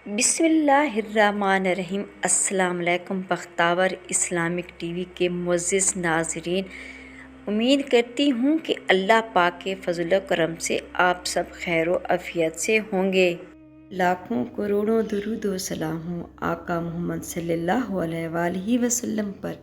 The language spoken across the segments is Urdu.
بسم اللہ الرحمن الرحیم۔ السلام علیکم بختاور اسلامک ٹی وی کے معزز ناظرین، امید کرتی ہوں کہ اللہ پاک کے فضل و کرم سے آپ سب خیر و عافیت سے ہوں گے۔ لاکھوں کروڑوں درود و سلام ہوں آقا محمد صلی اللہ علیہ وآلہ وسلم پر،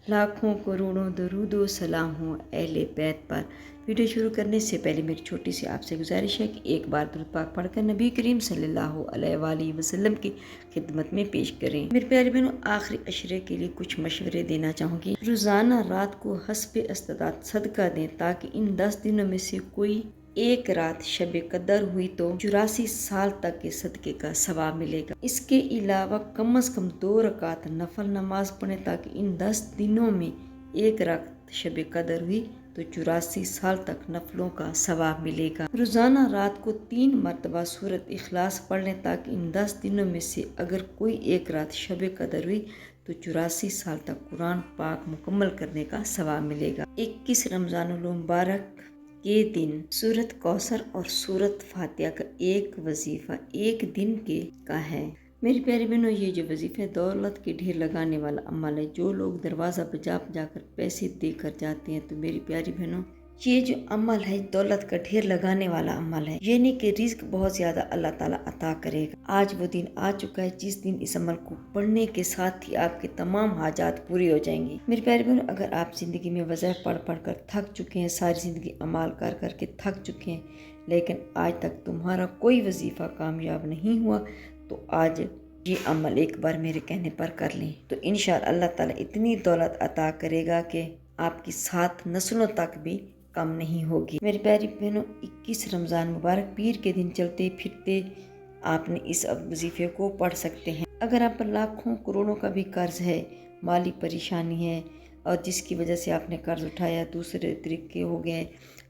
لاکھوں کروڑوں درود و سلام ہوں اہل بیت پر۔ ویڈیو شروع کرنے سے پہلے میری چھوٹی سی آپ سے گزارش ہے کہ ایک بار درود پاک پڑھ کر نبی کریم صلی اللہ علیہ وآلہ وسلم کی خدمت میں پیش کریں۔ میرے پیارے بہنوں، آخری عشرے کے لیے کچھ مشورے دینا چاہوں گی۔ روزانہ رات کو حسب استطاعت صدقہ دیں تاکہ ان 10 دنوں میں سے کوئی ایک رات شب قدر ہوئی تو 84 سال تک کے صدقے کا ثواب ملے گا۔ اس کے علاوہ کم از کم 2 رکعت نفل نماز پڑھیں تاکہ ان 10 دنوں میں ایک رات شب قدر ہوئی تو 84 سال تک نفلوں کا ثواب ملے گا۔ روزانہ رات کو 3 مرتبہ سورۃ اخلاص پڑھ لیں تاکہ ان 10 دنوں میں سے اگر کوئی ایک رات شب قدر ہوئی تو 84 سال تک قرآن پاک مکمل کرنے کا ثواب ملے گا۔ 21 رمضان المبارک کے دن سورۃ کوثر اور سورۃ فاتحہ کا ایک وظیفہ ایک دن کے کا ہے۔ میری پیاری بہنوں، یہ جو وظیفہ دولت کے ڈھیر لگانے والا عمل ہے، جو لوگ دروازہ بجا بجا کر پیسے دے کر جاتے ہیں، تو میری پیاری بہنوں یہ جو عمل ہے دولت کا ڈھیر لگانے والا عمل ہے، یعنی کہ رزق بہت زیادہ اللہ تعالیٰ عطا کرے گا۔ آج وہ دن آ چکا ہے جس دن اس عمل کو پڑھنے کے ساتھ ہی آپ کے تمام حاجات پوری ہو جائیں گی۔ میری پیاری بہنوں، اگر آپ زندگی میں وظائف پڑھ پڑھ کر تھک چکے ہیں، ساری زندگی اعمال کر کر کے تھک چکے ہیں، لیکن آج تک تمہارا کوئی وظیفہ کامیاب نہیں ہوا، تو آج یہ عمل ایک بار میرے کہنے پر کر لیں تو انشاءاللہ اللہ تعالیٰ اتنی دولت عطا کرے گا کہ آپ کی 7 نسلوں تک بھی کم نہیں ہوگی۔ میری پیاری بہنوں، 21 رمضان مبارک پیر کے دن چلتے پھرتے آپ نے اس وظیفے کو پڑھ سکتے ہیں۔ اگر آپ پر لاکھوں کروڑوں کا بھی قرض ہے، مالی پریشانی ہے، اور جس کی وجہ سے آپ نے قرض اٹھایا دوسرے طریقے ہو گئے،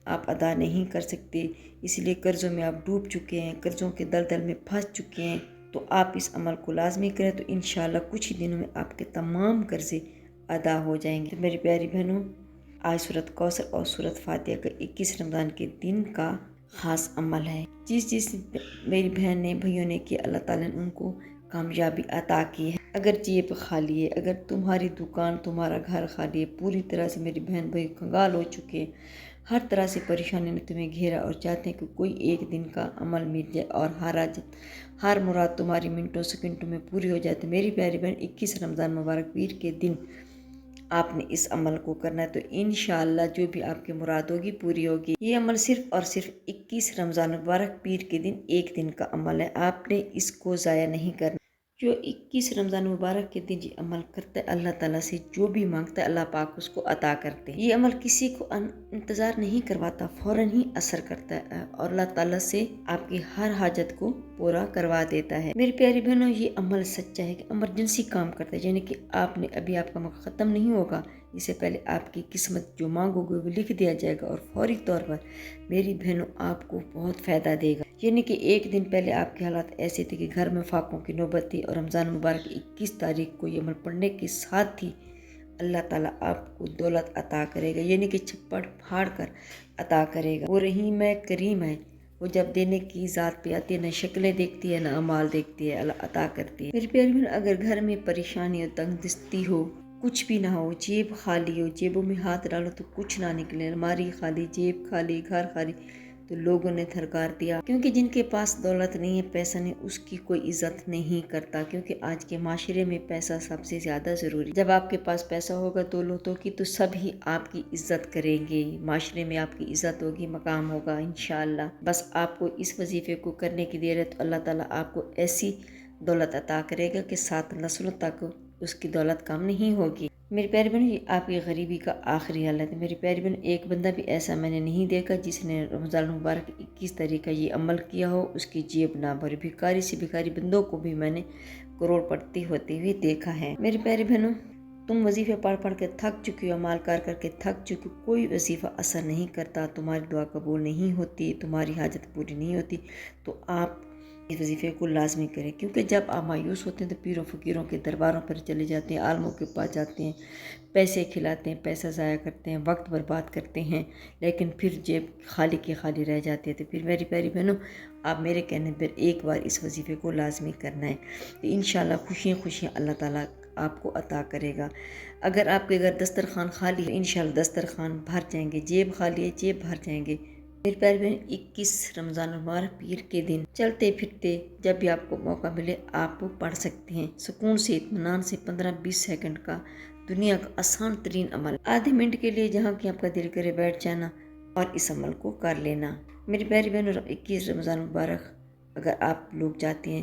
آپ ادا نہیں کر سکتے، اس لیے قرضوں میں آپ ڈوب چکے ہیں، قرضوں کے دلدل میں پھنس چکے ہیں، تو آپ اس عمل کو لازمی کریں تو انشاءاللہ کچھ ہی دنوں میں آپ کے تمام قرضے ادا ہو جائیں گے۔ میری پیاری بہنوں، آج سورۃ کوثر اور سورۃ فاتحہ کا 21 رمضان کے دن کا خاص عمل ہے۔ جس میری بہن نے بھائیوں نے کیا، اللہ تعالیٰ نے ان کو کامیابی عطا کی ہے۔ اگر جیب خالی ہے، اگر تمہاری دکان تمہارا گھر خالی ہے، پوری طرح سے میری بہن بھائی کنگال ہو چکے ہیں، ہر طرح سے پریشانی نے تمہیں گھیرا اور چاہتے ہیں کہ کوئی ایک دن کا عمل مل جائے اور ہر مراد تمہاری منٹوں سیکنڈوں میں پوری ہو جائے، تو میری پیاری بہن 21 رمضان مبارک پیر کے دن آپ نے اس عمل کو کرنا ہے، تو انشاءاللہ جو بھی آپ کی مراد ہوگی پوری ہوگی۔ یہ عمل صرف اور صرف 21 رمضان مبارک پیر کے دن ایک دن کا عمل ہے، آپ نے اس کو ضائع نہیں کرنا۔ جو 21 رمضان مبارک کے دن یہ عمل کرتا ہے، اللہ تعالیٰ سے جو بھی مانگتا ہے اللہ پاک اس کو عطا کرتے ہیں۔ یہ عمل کسی کو انتظار نہیں کرواتا، فوراً ہی اثر کرتا ہے اور اللہ تعالیٰ سے آپ کی ہر حاجت کو پورا کروا دیتا ہے۔ میری پیاری بہنوں، یہ عمل سچا ہے کہ ایمرجنسی کام کرتا ہے، یعنی کہ آپ نے ابھی آپ کا وقت ختم نہیں ہوگا، اس سے پہلے آپ کی قسمت جو مانگو گے وہ لکھ دیا جائے گا اور فوری طور پر میری بہنوں آپ کو بہت فائدہ دے گا۔ یعنی کہ ایک دن پہلے آپ کے حالات ایسے تھے کہ گھر میں فاقوں کی نوبت تھی، اور رمضان مبارک 21 تاریخ کو یہ عمل پڑھنے کے ساتھ ہی اللہ تعالیٰ آپ کو دولت عطا کرے گا، یعنی کہ چھپڑ پھاڑ کر عطا کرے گا۔ وہ رحیم ہے، کریم ہے، وہ جب دینے کی ذات پہ آتی ہے نہ شکلیں دیکھتی ہے نہ اعمال دیکھتی ہے، اللہ عطا کرتی ہے۔ میری پیاری بہن، اگر گھر میں پریشانی اور تنگ دستی ہو، کچھ بھی نہ ہو، جیب خالی ہو، جیبوں میں ہاتھ ڈالو تو کچھ نہ نکلے، الماری خالی، جیب خالی، گھر خالی، تو لوگوں نے تھرکار دیا، کیونکہ جن کے پاس دولت نہیں ہے، پیسہ نہیں، اس کی کوئی عزت نہیں کرتا، کیونکہ آج کے معاشرے میں پیسہ سب سے زیادہ ضروری۔ جب آپ کے پاس پیسہ ہوگا تو لوگوں کی تو سب ہی آپ کی عزت کریں گے، معاشرے میں آپ کی عزت ہوگی، مقام ہوگا انشاءاللہ۔ بس آپ کو اس وظیفے کو کرنے کی دیر ہے تو اللہ تعالیٰ آپ کو ایسی دولت عطا کرے گا کہ 7 نسلوں تک اس کی دولت کم نہیں ہوگی۔ میری پیاری بہن، یہ آپ کی غریبی کا آخری حالت ہے۔ میری پیاری بہن، ایک بندہ بھی ایسا میں نے نہیں دیکھا جس نے رمضان مبارک 21 تاریخ کا یہ عمل کیا ہو اس کی جیب نہ بھری۔ بھکاری سے بھکاری بندوں کو بھی میں نے کروڑ پتی ہوتے ہوئے دیکھا ہے۔ میری پیاری بہنوں، تم وظیفے پڑھ پڑھ کے تھک چکی ہو، عمال کر کر کے تھک چکی ہو، کوئی وظیفہ اثر نہیں کرتا، تمہاری دعا قبول نہیں ہوتی، تمہاری حاجت پوری نہیں ہوتی، تو آپ اس وظیفے کو لازمی کریں، کیونکہ جب آپ مایوس ہوتے ہیں تو پیروں فقیروں کے درباروں پر چلے جاتے ہیں، عالموں کے پاس جاتے ہیں، پیسے کھلاتے ہیں، پیسہ ضائع کرتے ہیں، وقت برباد کرتے ہیں، لیکن پھر جیب خالی کی خالی رہ جاتی ہے۔ تو پھر میری پیاری بہنوں، آپ میرے کہنے پر ایک بار اس وظیفے کو لازمی کرنا ہے، تو انشاءاللہ خوشیاں خوشیاں اللہ تعالیٰ آپ کو عطا کرے گا۔ اگر آپ کے گھر دسترخوان خالی ہے، انشاءاللہ دسترخوان بھر جائیں گے، جیب خالی ہے، جیب بھر جائیں گے۔ میری پیاری بہن، 21 رمضان المبارک پیر کے دن چلتے پھرتے جب بھی آپ کو موقع ملے آپ پڑھ سکتے ہیں، سکون سے اطمینان سے 15-20 سیکنڈ کا دنیا کا آسان ترین عمل، آدھے منٹ کے لیے جہاں کہ آپ کا دل کرے بیٹھ جانا اور اس عمل کو کر لینا۔ میری پیاری بہنوں، 21 رمضان مبارک اگر آپ لوگ چاہتے ہیں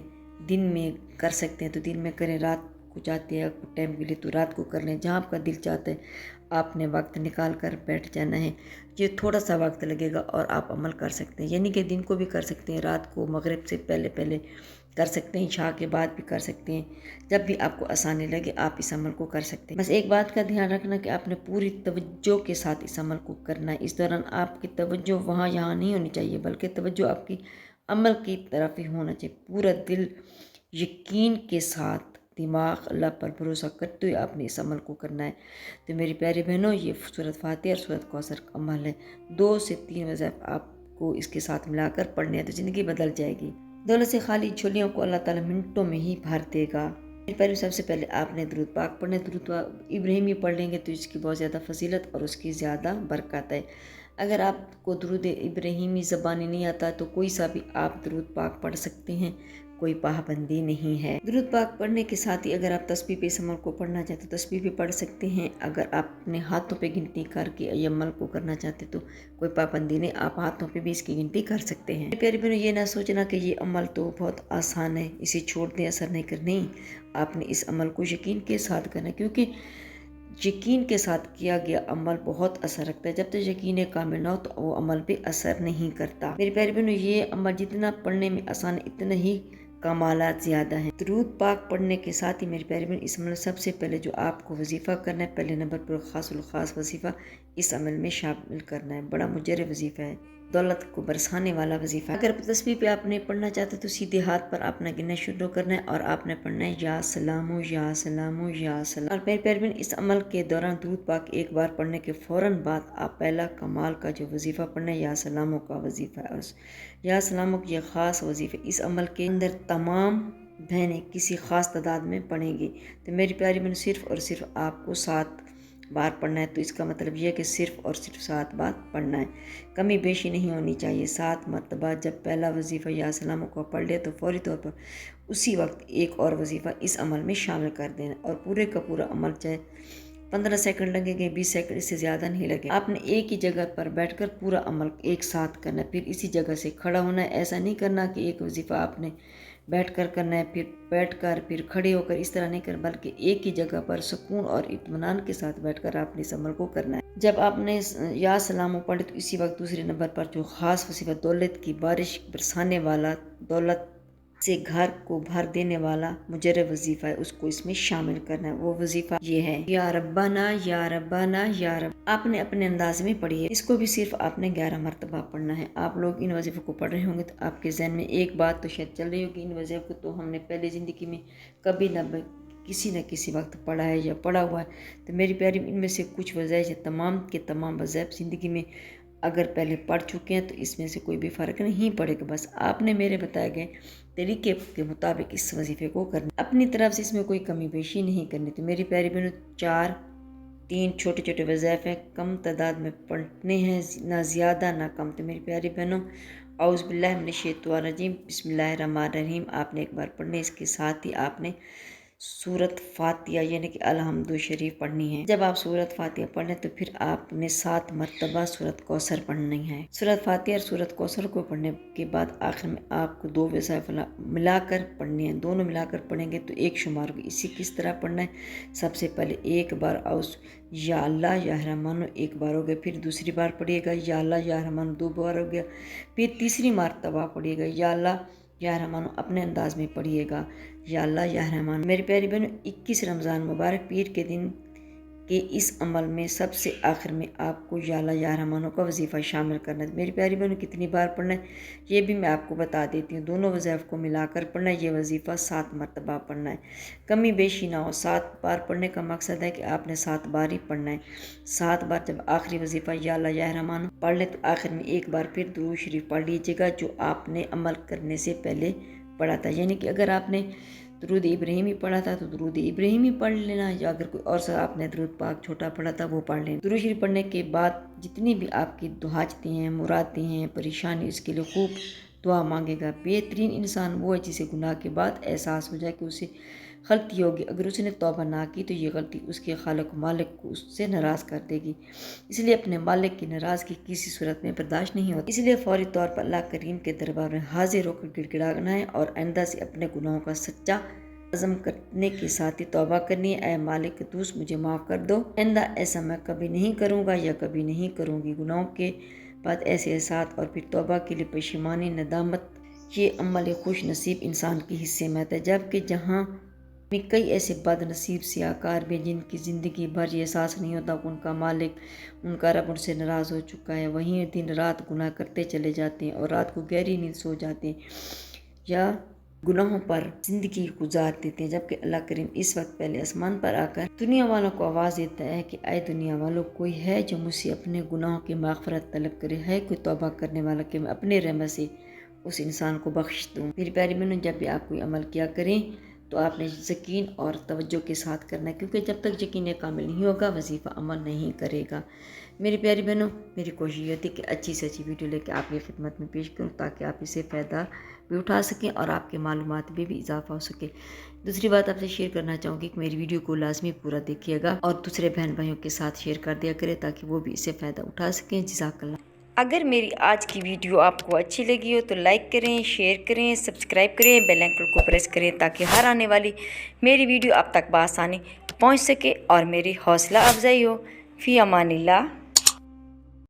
دن میں کر سکتے ہیں تو دن میں کریں، رات کو چاہتے ہیں ٹائم کے لیے تو رات کو کر لیں، جہاں آپ کا دل چاہتا ہے آپ نے وقت نکال کر بیٹھ جانا ہے۔ یہ تھوڑا سا وقت لگے گا اور آپ عمل کر سکتے ہیں، یعنی کہ دن کو بھی کر سکتے ہیں، رات کو مغرب سے پہلے کر سکتے ہیں، عشاء کے بعد بھی کر سکتے ہیں، جب بھی آپ کو آسانی لگے آپ اس عمل کو کر سکتے ہیں۔ بس ایک بات کا دھیان رکھنا کہ آپ نے پوری توجہ کے ساتھ اس عمل کو کرنا ہے۔ اس دوران آپ کی توجہ وہاں یہاں نہیں ہونی چاہیے، بلکہ توجہ آپ کی عمل کی طرف ہی ہونا چاہیے۔ پورا دل یقین کے ساتھ، دماغ اللہ پر بھروسہ کرتے ہوئے آپ نے اس عمل کو کرنا ہے۔ تو میری پیاری بہنوں، یہ سورۃ فاتحہ اور سورۃ کوثر کا عمل ہے، 2 سے 3 وظائف آپ کو اس کے ساتھ ملا کر پڑھنے ہیں تو زندگی بدل جائے گی۔ دولت سے خالی جھولیوں کو اللہ تعالیٰ منٹوں میں ہی بھر دے گا۔ میری پیاری، سب سے پہلے آپ نے درود پاک پڑھنا ہے۔ درود پاک ابراہیمی پڑھ لیں گے تو اس کی بہت زیادہ فضیلت اور اس کی زیادہ برکت ہے۔ اگر آپ کو درود ابراہیمی زبانی نہیں آتا تو کوئی سا بھی آپ درود پاک پڑھ سکتے ہیں، کوئی پابندی نہیں ہے۔ درود پاک پڑھنے کے ساتھ ہی اگر آپ تسبیح پہ اس عمل کو پڑھنا چاہتے تو تسبیح بھی پڑھ سکتے ہیں۔ اگر آپ اپنے ہاتھوں پہ گنتی کر کے یہ عمل کو کرنا چاہتے تو کوئی پابندی نہیں، آپ ہاتھوں پہ بھی اس کی گنتی کر سکتے ہیں۔ پیاری بہنوں، یہ نہ سوچنا کہ یہ عمل تو بہت آسان ہے، اسے چھوڑ دیں، اثر نہیں کرنا، نہیں، آپ نے اس عمل کو یقین کے ساتھ کرنا ہے، کیونکہ یقین کے ساتھ کیا گیا عمل بہت اثر رکھتا ہے۔ جب تک یقین کامل نہ ہو تو وہ عمل پہ اثر نہیں کرتا۔ میری پیاری بہنوں، یہ عمل جتنا پڑھنے میں آسان ہے اتنا ہی کمالات زیادہ ہیں۔ درود پاک پڑھنے کے ساتھ ہی میری پیاری بہن، اس عمل میں سب سے پہلے جو آپ کو وظیفہ کرنا ہے، پہلے نمبر پر خاص الخاص وظیفہ اس عمل میں شامل کرنا ہے۔ بڑا مجرب وظیفہ ہے، دولت کو برسانے والا وظیفہ ہے۔ اگر تسبیح پہ آپ نے پڑھنا چاہتے تو سیدھے ہاتھ پر آپ نے گننا شروع کرنا ہے اور آپ نے پڑھنا ہے یا سلامو یا سلامو یا سلام۔ اور میری پیاری بہن، اس عمل کے دوران درود پاک ایک بار پڑھنے کے فوراً بعد آپ پہلا کمال کا جو وظیفہ پڑھنا ہے یا سلامو کا وظیفہ ہے، یا سلامو کی یہ خاص وظیفہ اس عمل کے اندر تمام بہنیں کسی خاص تعداد میں پڑھیں گی۔ تو میری پیاری بہن، صرف اور صرف آپ کو 7 بار پڑھنا ہے، تو اس کا مطلب یہ ہے کہ صرف اور صرف 7 بار پڑھنا ہے، کمی بیشی نہیں ہونی چاہیے۔ 7 مرتبہ جب پہلا وظیفہ یا سلاموں کو پڑھ لے تو فوری طور پر اسی وقت ایک اور وظیفہ اس عمل میں شامل کر دینا، اور پورے کا پورا عمل چاہے 15 سیکنڈ لگیں گے، 20 سیکنڈ، اس سے زیادہ نہیں لگے۔ آپ نے ایک ہی جگہ پر بیٹھ کر پورا عمل ایک ساتھ کرنا ہے، پھر اسی جگہ سے کھڑا ہونا ہے۔ ایسا نہیں کرنا کہ ایک وظیفہ آپ نے بیٹھ کر کرنا ہے، پھر بیٹھ کر پھر کھڑے ہو کر، اس طرح نہیں کرنا، بلکہ ایک ہی جگہ پر سکون اور اطمینان کے ساتھ بیٹھ کر آپ نے اس عمل کو کرنا ہے۔ جب آپ نے یا سلام پڑھے تو اسی وقت دوسرے نمبر پر جو خاص وظیفہ دولت کی بارش برسانے والا، دولت سے گھر کو بھر دینے والا مجرب وظیفہ ہے، اس کو اس میں شامل کرنا ہے۔ وہ وظیفہ یہ ہے، یا ربنا یا ربنا یا رب۔ آپ نے اپنے انداز میں پڑھی ہے، اس کو بھی صرف آپ نے 11 مرتبہ پڑھنا ہے۔ آپ لوگ ان وظیفوں کو پڑھ رہے ہوں گے تو آپ کے ذہن میں ایک بات تو شاید چل رہی ہوگی، ان وظیفوں کو تو ہم نے پہلے زندگی میں کبھی نہ کسی نہ کسی وقت پڑھا ہے یا پڑھا ہوا ہے۔ تو میری پیاری، ان میں سے کچھ وظائف یا تمام کے تمام وظائف زندگی میں اگر پہلے پڑھ چکے ہیں تو اس میں سے کوئی بھی فرق نہیں پڑے گا۔ بس آپ نے میرے بتائے گئے طریقے کے مطابق اس وظیفے کو کرنا، اپنی طرف سے اس میں کوئی کمی بیشی نہیں کرنی۔ تو میری پیاری بہنوں، 3 چھوٹے چھوٹے وظائف ہیں، کم تعداد میں پڑھنے ہیں، نہ زیادہ نہ کم۔ تو میری پیاری بہنوں، اعوذ باللہ من الشیطان الرجیم، بسم اللہ الرحمن الرحیم آپ نے ایک بار پڑھنے، اس کے ساتھ ہی آپ نے سورۃ فاتحہ یعنی کہ الحمد شریف پڑھنی ہے۔ جب آپ سورۃ فاتحہ پڑھ لیں تو پھر آپ نے 7 مرتبہ سورۃ کوثر پڑھنی ہے۔ سورۃ فاتحہ اور سورۃ کوثر کو پڑھنے کے بعد آخر میں آپ کو 2 وظائف ملا کر پڑھنی ہیں، دونوں ملا کر پڑھیں گے تو ایک شمار ہوگی۔ اسی کس طرح پڑھنا ہے، سب سے پہلے ایک بار یا اللہ یا رحمان ایک بار ہو گیا، پھر دوسری بار پڑھیے گا یا اللہ یا رحمان 2 بار ہو گیا، پھر تیسری مرتبہ پڑھیے گا یا اللہ یا رحمان، اپنے انداز میں پڑھیے گا یا اللہ یا رحمان۔ میری پیاری بہنوں، 21 رمضان مبارک پیر کے دن کہ اس عمل میں سب سے آخر میں آپ کو یا اللہ یا رحمانوں کا وظیفہ شامل کرنا ہے۔ میری پیاری بہنوں، کتنی بار پڑھنا ہے یہ بھی میں آپ کو بتا دیتی ہوں۔ دونوں وظائف کو ملا کر پڑھنا ہے۔ یہ وظیفہ 7 مرتبہ پڑھنا ہے، کمی بیشی نہ ہو۔ 7 بار پڑھنے کا مقصد ہے کہ آپ نے 7 بار ہی پڑھنا ہے۔ 7 بار جب آخری وظیفہ یا اللہ یا رحمانوں پڑھ لیں تو آخر میں ایک بار پھر درود شریف پڑھ لیجیے گا جو آپ نے عمل کرنے سے پہلے پڑھا تھا۔ یعنی کہ اگر آپ نے درود ابراہیمی پڑھا تھا تو درود ابراہیمی پڑھ لینا، یا اگر کوئی اور سا آپ نے درود پاک چھوٹا پڑھا تھا وہ پڑھ لینا۔ درود شریف پڑھنے کے بعد جتنی بھی آپ کی حاجتیں ہیں، مرادیں ہیں، پریشانی، اس کے لیے خوب دعا مانگے گا۔ بہترین انسان وہ ہے جسے گناہ کے بعد احساس ہو جائے کہ اسے غلطی ہوگی، اگر اس نے توبہ نہ کی تو یہ غلطی اس کے خالق و مالک کو اس سے ناراض کر دے گی، اس لیے اپنے مالک کی ناراضگی کسی صورت میں برداشت نہیں ہوتی۔ اس لیے فوری طور پر اللہ کریم کے دربار میں حاضر ہو کر گڑ گڑانا ہے اور آئندہ سے اپنے گناہوں کا سچا عزم کرنے کے ساتھ ہی توبہ کرنی ہے۔ اے مالک قدوس، مجھے معاف کر دو، آئندہ ایسا میں کبھی نہیں کروں گا یا کبھی نہیں کروں گی۔ گناہوں کے بعد ایسے احساس اور پھر توبہ کے لیے پشیمانی، ندامت، یہ عمل خوش نصیب انسان کے حصے میں آتا ہے، جبکہ جہاں میں کئی ایسے بد نصیب سیاہکار بھی جن کی زندگی بھر یہ احساس نہیں ہوتا کہ ان کا مالک، ان کا رب ان سے ناراض ہو چکا ہے، وہیں دن رات گناہ کرتے چلے جاتے ہیں اور رات کو گہری نیند سو جاتے ہیں یا گناہوں پر زندگی گزار دیتے ہیں، جبکہ اللہ کریم اس وقت پہلے آسمان پر آ کر دنیا والوں کو آواز دیتا ہے کہ اے دنیا والوں، کوئی ہے جو مجھ سے اپنے گناہوں کی مغفرت طلب کرے، ہے کوئی توبہ کرنے والا کہ میں اپنے رحمت سے اس انسان کو بخش دوں۔ میری پیاری بہنوں، جب بھی آپ کوئی عمل کیا کریں تو آپ نے یقین اور توجہ کے ساتھ کرنا ہے، کیونکہ جب تک یقین کامل نہیں ہوگا وظیفہ عمل نہیں کرے گا۔ میری پیاری بہنوں، میری کوشش یہ ہوتی ہے کہ اچھی سے اچھی ویڈیو لے کے آپ کی خدمت میں پیش کروں تاکہ آپ اسے فائدہ بھی اٹھا سکیں اور آپ کے معلومات میں بھی اضافہ ہو سکے۔ دوسری بات آپ سے شیئر کرنا چاہوں گی کہ میری ویڈیو کو لازمی پورا دیکھیے گا اور دوسرے بہن بھائیوں کے ساتھ شیئر کر دیا کرے تاکہ وہ بھی اسے فائدہ اٹھا سکیں۔ جزاک اللہ۔ اگر میری آج کی ویڈیو آپ کو اچھی لگی ہو تو لائک کریں، شیئر کریں، سبسکرائب کریں، بیل آئکن کو پریس کریں تاکہ ہر آنے والی میری ویڈیو آپ تک بآسانی پہنچ سکے اور میری حوصلہ افزائی ہو۔ فی امان اللہ۔